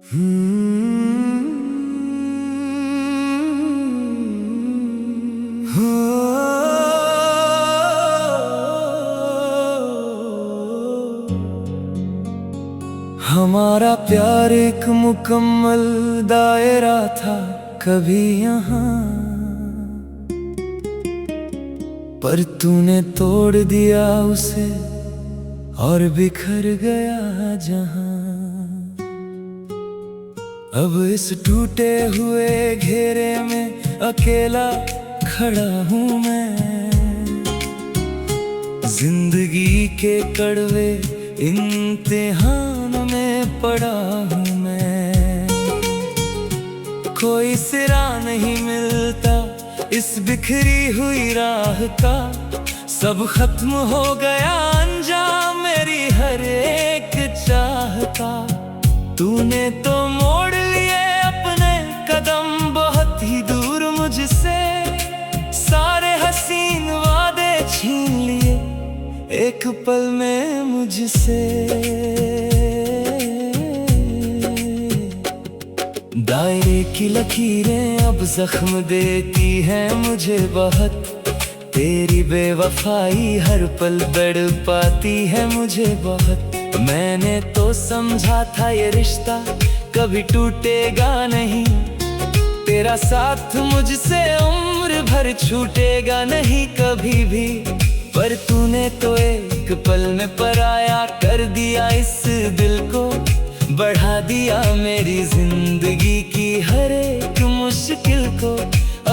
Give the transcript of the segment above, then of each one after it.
हमारा प्यार एक मुकम्मल दायरा था कभी यहाँ, पर तूने तोड़ दिया उसे और बिखर गया जहाँ। अब इस टूटे हुए घेरे में अकेला खड़ा हूँ मैं, जिंदगी के कड़वे इम्तिहान में पड़ा हूँ मैं। कोई सिरा नहीं मिलता इस बिखरी हुई राह का, सब खत्म हो गया अंजाम मेरी हर एक चाह का। तूने तो मोड़ लिए अपने कदम बहुत ही दूर मुझसे, सारे हसीन वादे छीन लिए एक पल में मुझसे। दायरे की लकीरें अब जख्म देती हैं मुझे बहुत, तेरी बेवफाई हर पल तड़पाती है मुझे बहुत। मैंने तो समझा था ये रिश्ता कभी टूटेगा नहीं, तेरा साथ मुझसे उम्र भर छूटेगा नहीं कभी भी। पर तूने तो एक पल में पराया कर दिया इस दिल को, बढ़ा दिया मेरी जिंदगी की हर एक मुश्किल को।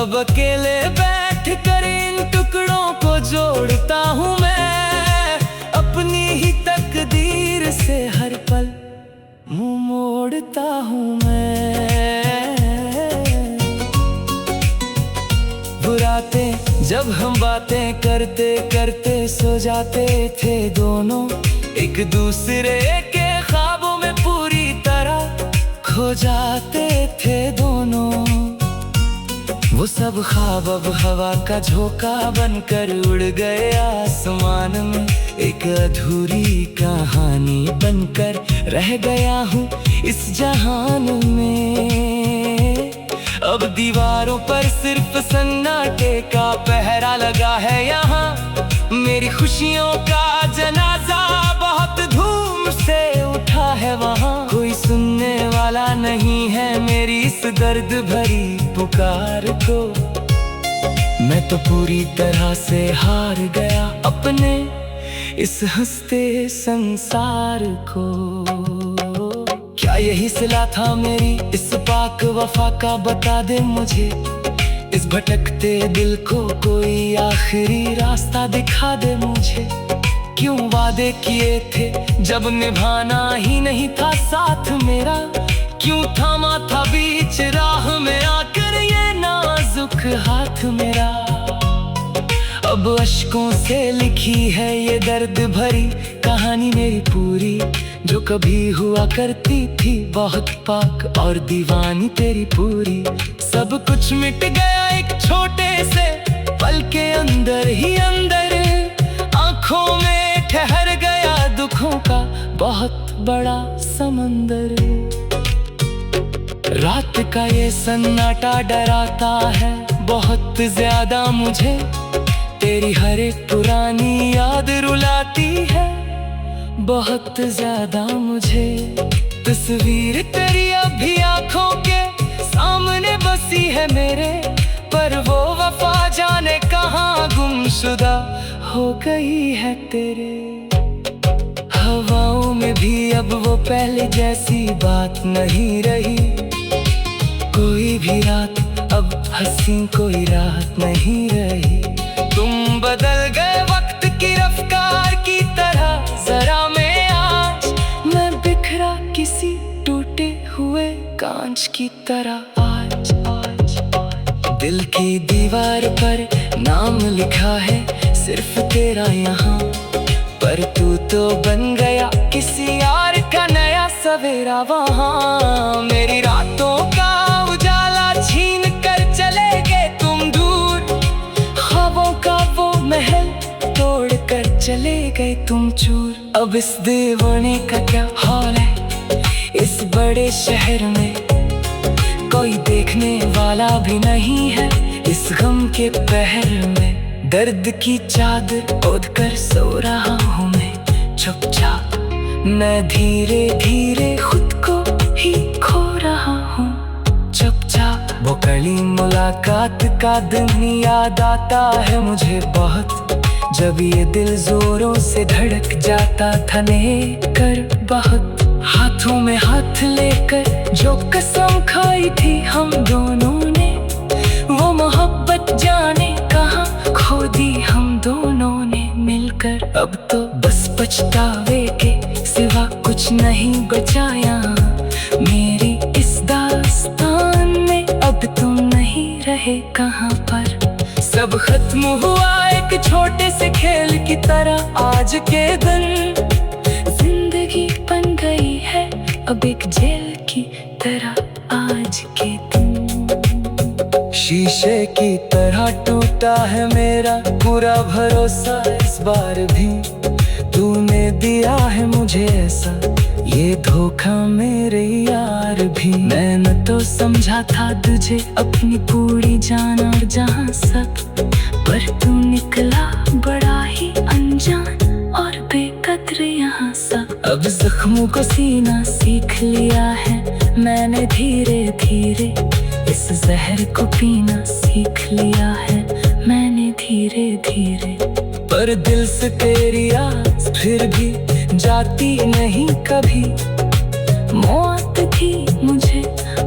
अब अकेले बैठ कर इन टुकड़ों को जोड़ता हूँ मैं, अपनी ही तकदीर से हर पल मुंह मोड़ता हूँ मैं। बुरातें जब हम बातें करते करते सो जाते थे दोनों, एक दूसरे के ख्वाबों में पूरी तरह खो जाते थे दोनों। वो सब ख्वाब अब हवा का झोंका बनकर उड़ गए आसमान में, एक अधूरी कहानी बनकर रह गया हूँ इस जहान में। अब दीवारों पर सिर्फ सन्नाटे का पहरा लगा है यहाँ, मेरी खुशियों का जनाजा बहुत धूम से उठा है वहाँ। कोई सुनने वाला नहीं है मेरी इस दर्द भरी पुकार को, मैं तो पूरी तरह से हार गया अपने इस हंसते संसार को। क्या यही सिला था मेरी इस पाक वफा का, बता दे मुझे इस भटकते दिल को कोई आखिरी रास्ता दिखा दे मुझे। क्यों वादे किए थे जब निभाना ही नहीं था साथ मेरा, क्यों थामा था बीच राह में आकर ये नाजुक हाथ मेरा। अब अश्कों से लिखी है ये दर्द भरी कहानी मेरी पूरी, जो कभी हुआ करती थी बहुत पाक और दीवानी तेरी पूरी। सब कुछ मिट गया एक छोटे से पल के अंदर ही अंदर, आंखों में ठहर गया दुखों का बहुत बड़ा समंदर। रात का ये सन्नाटा डराता है बहुत ज्यादा मुझे, तेरी हर एक पुरानी याद रुलाती है बहुत ज्यादा मुझे। तस्वीर तेरी अभी आंखों के सामने बसी है मेरे, पर वो वफा जाने कहाँ गुमशुदा हो गई है तेरे। हवाओं में भी अब वो पहले जैसी बात नहीं रही, कोई भी रात अब हंसी कोई रात नहीं रही। तुम बदल गए वक्त की रफ्तार की तरह, जरा मैं आज मैं बिखरा किसी टूटे हुए कांच की तरह। आज दिल की दीवार पर नाम लिखा है सिर्फ तेरा यहाँ, पर तू तो बन गया किसी यार का नया सवेरा वहाँ। मेरी रातों का उजाला छीन कर चले गए तुम दूर, ख्वाबों का वो महल तोड़ कर चले गए तुम चूर। अब इस दीवाने का क्या हाल है, इस बड़े शहर में कोई देखने वाला भी नहीं है। इस गम के पहर में दर्द की चादर ओढ़ कर सो रहा हूँ मैं चुपचाप। मैं धीरे धीरे खुद को ही खो रहा हूँ चुपचाप। वो कड़ी मुलाकात का दिन याद आता है मुझे बहुत, जब ये दिल जोरों से धड़क जाता था लेकर बहुत। हाथों में हाथ लेकर जो कसम खाई थी हम दोनों ने, वो मोहब्बत जाने कहाँ खो दी हम दोनों ने मिलकर। अब तो बस पछतावे के सिवा कुछ नहीं बचाया मेरी इस दास्तान में। अब तुम नहीं रहे कहाँ पर, सब खत्म हुआ एक छोटे से खेल की तरह। आज के दिन जिंदगी बन गई है अब एक जेल की तरह। आज के दिन शीशे की तरह टूटा है मेरा पूरा भरोसा। इस बार भी तूने दिया है मुझे ऐसा ये धोखा मेरे यार भी। मैंने तो समझा था तुझे अपनी पूरी जान और जहां सब, पर तू निकला बड़ा ही अनजान और बेकद्र यहाँ सब। अब जख्मों को सीना सीख लिया है मैंने धीरे धीरे, इस जहर को पीना सीख लिया है मैंने धीरे धीरे। पर दिल से तेरी आस फिर भी जाती नहीं कभी। मौत थी मुझे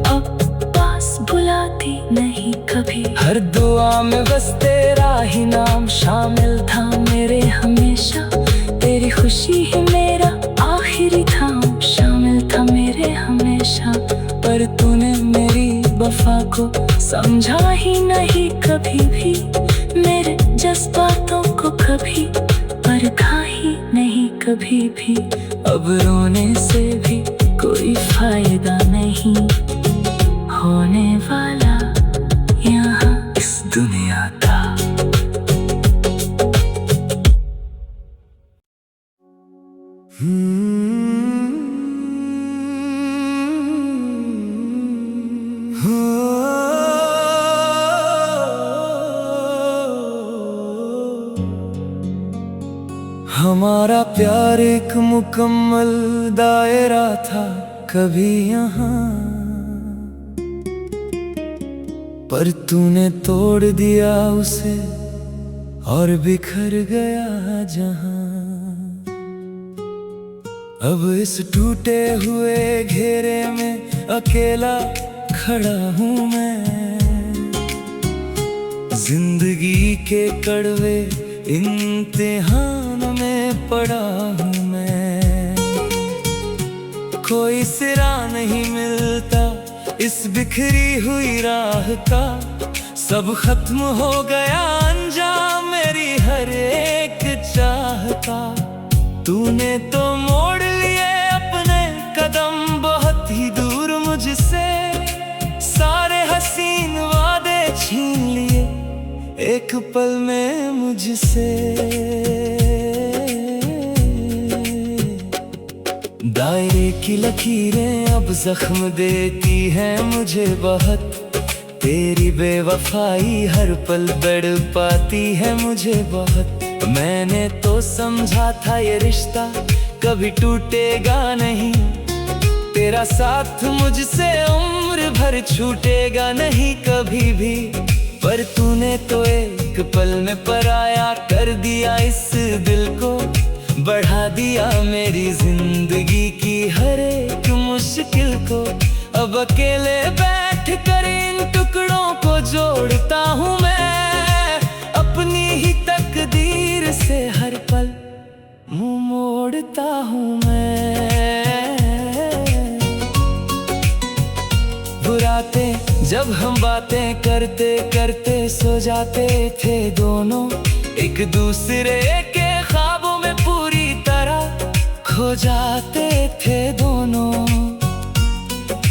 अब पास बुलाती नहीं कभी। हर दुआ में बस तेरा ही नाम शामिल था मेरे हमेशा। तेरी खुशी ही मेरा आखिरी था शामिल था मेरे हमेशा। पर तूने मेरी वफा को समझा ही नहीं कभी भी, मेरे जज्बातों को कभी परखा ही नहीं कभी भी। अब रोने से भी कोई फायदा नहीं होने वाला यहाँ इस दुनिया का। हमारा प्यार एक मुकम्मल दायरा था कभी यहाँ, पर तूने तोड़ दिया उसे और बिखर गया जहाँ। अब इस टूटे हुए घेरे में अकेला खड़ा हूँ मैं। जिंदगी के कड़वे इम्तिहान में पड़ा हूँ मैं। कोई सिरा नहीं मिलता इस बिखरी हुई राह का। सब खत्म हो गया अंजाम मेरी हर एक चाह का। तूने तो मोड़ लिए अपने कदम बहुत ही दूर मुझसे। सारे हसीन वादे छीन लिए एक पल में मुझसे। दायरे की लकीरें अब जख्म देती हैं मुझे बहुत। तेरी बेवफाई हर पल तड़पाती है मुझे बहुत। मैंने तो समझा था ये रिश्ता कभी टूटेगा नहीं। तेरा साथ मुझसे उम्र भर छूटेगा नहीं कभी भी। पर तूने तो एक पल में पराया कर दिया इस दिल को। बढ़ा दिया मेरी जिंदगी की हर एक मुश्किल को। अब अकेले बैठ कर इन टुकड़ों को जोड़ता हूँ मैं। अपनी ही तकदीर से हर पल मुंह मोड़ता हूँ मैं। बुराते जब हम बातें करते करते सो जाते थे दोनों। एक दूसरे के ख्वाबों में पूरी तरह खो जाते थे दोनों।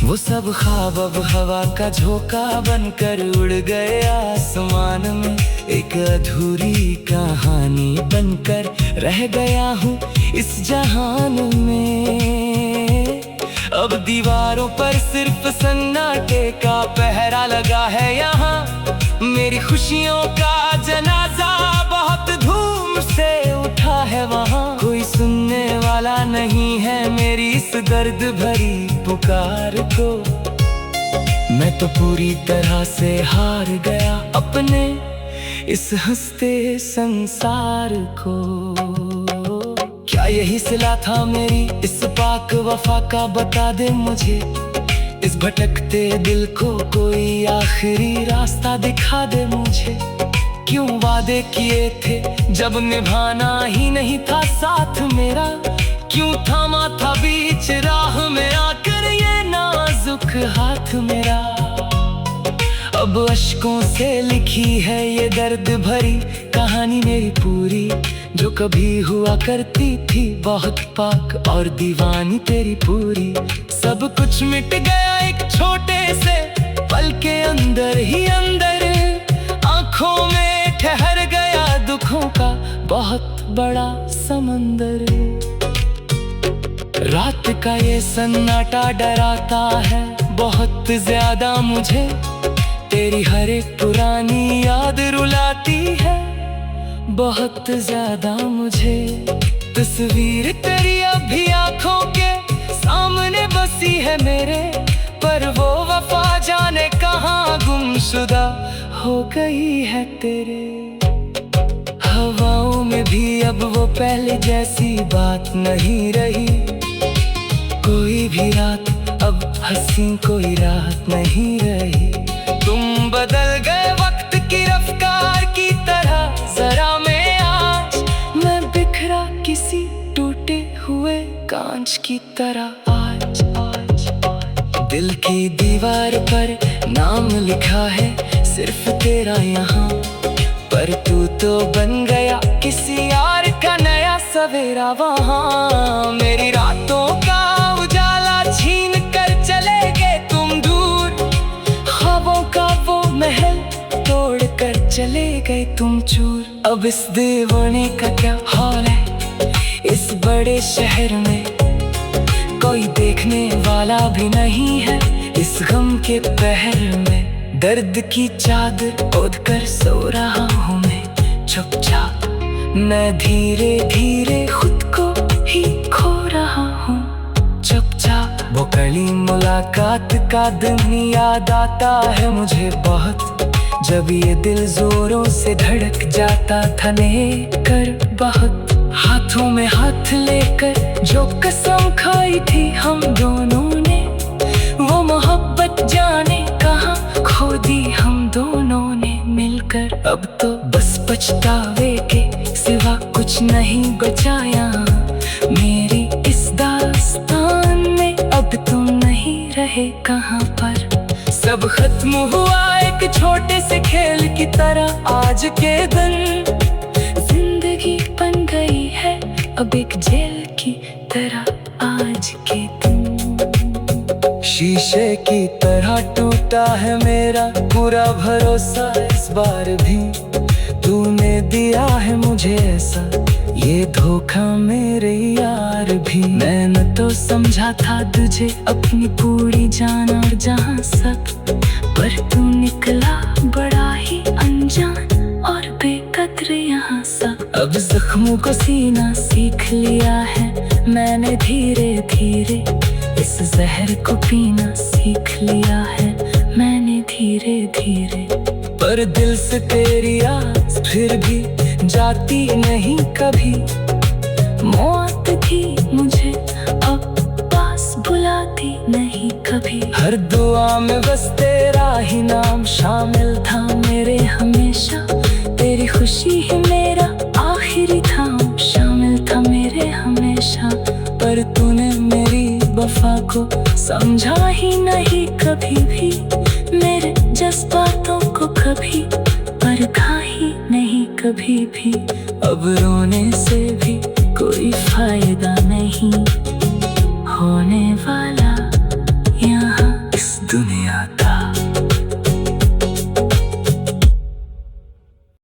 वो सब ख्वाब अब हवा का झोंका बनकर उड़ गए आसमान में। एक अधूरी कहानी बनकर रह गया हूँ इस जहान में। अब दीवारों पर सिर्फ सन्नाटे का पहरा लगा है यहाँ। मेरी खुशियों का जनाजा बहुत धूम से उठा है वहाँ। कोई सुनने वाला नहीं है मेरी इस दर्द भरी पुकार को। मैं तो पूरी तरह से हार गया अपने इस हंसते संसार को। क्या यही सिला था मेरी इस पाक वफा का, बता दे मुझे। इस भटकते दिल को कोई आखिरी रास्ता दिखा दे मुझे। क्यों वादे किए थे जब निभाना ही नहीं था साथ मेरा। क्यों थामा था बीच राह में आकर ये नाजुक हाथ मेरा। अब अश्कों से लिखी है ये दर्द भरी कहानी मेरी पूरी, जो कभी हुआ करती थी बहुत पाक और दीवानी तेरी पूरी। सब कुछ मिट गया एक छोटे से पल के अंदर ही अंदर। आंखों में ठहर गया दुखों का बहुत बड़ा समंदर। रात का ये सन्नाटा डराता है बहुत ज्यादा मुझे। तेरी हर एक पुरानी याद रुलाती है बहुत ज्यादा मुझे। तस्वीर तेरी अभी आंखों के सामने बसी है मेरे, पर वो वफा जाने कहाँ गुमशुदा हो गई है तेरे। हवाओं में भी अब वो पहले जैसी बात नहीं रही। कोई भी रात अब हंसी कोई रात नहीं रही। तुम बदल गए वक्त की रफ्तार की तरह जरा मैं आज। मैं बिखरा किसी टूटे हुए कांच की तरह आज। दिल की दीवार पर नाम लिखा है सिर्फ तेरा यहाँ, पर तू तो बन गया किसी यार का नया सवेरा वहाँ। मेरी रातों का उजाला छीन कर चले गए तुम दूर। ख्वाबों का वो महल तोड़ कर चले गए तुम चूर। अब इस दीवाने का क्या हाल है इस बड़े शहर में। कोई देखने वाला भी नहीं है इस गम के पहर में। दर्द की चादर ओढ़ कर सो रहा हूँ मैं चुपचाप। मैं धीरे धीरे खुद को ही खो रहा हूँ चुपचाप। वो कड़ी मुलाकात का दिन याद आता है मुझे बहुत, जब ये दिल जोरों से धड़क जाता था लेकर बहुत। हाथों में हाथ लेकर जो कसम खाई थी हम दोनों ने, वो मोहब्बत जाने कहाँ खो दी हम दोनों ने मिलकर। अब तो बस पछतावे के सिवा कुछ नहीं बचाया मेरी इस दास्तान में। अब तुम नहीं रहे कहाँ पर। सब खत्म हुआ एक छोटे से खेल की तरह आज के दिन। जिंदगी बन गई है अब एक जेल की तरह आज के दिन। शीशे की तरह टूटा है मेरा पूरा भरोसा इस बार भी। तूने दिया है मुझे ऐसा ये धोखा मेरे यार भी। मैंने तो समझा था तुझे अपनी पूरी जान और जहां सब, पर तू निकला बड़ा ही अनजान और बेकदर यहाँ सब। अब जख्मों को सीना सीख लिया है मैंने धीरे धीरे। इस जहर को पीना सीख लिया है मैंने धीरे धीरे। पर दिल से तेरी आस फिर भी जाती नहीं कभी। मौत थी मुझे अब पास बुलाती नहीं कभी। हर दुआ में बस तेरा ही नाम शामिल था मेरे हमेशा। तेरी खुशी ही मेरा आखिरी था शामिल था मेरे हमेशा। पर तूने मेरी वफा को समझा ही नहीं कभी भी। मेरे जज्बातों को कभी परखा ही नहीं कभी भी। अब रोने से भी कोई फायदा नहीं होने वाला यहाँ इस दुनिया का।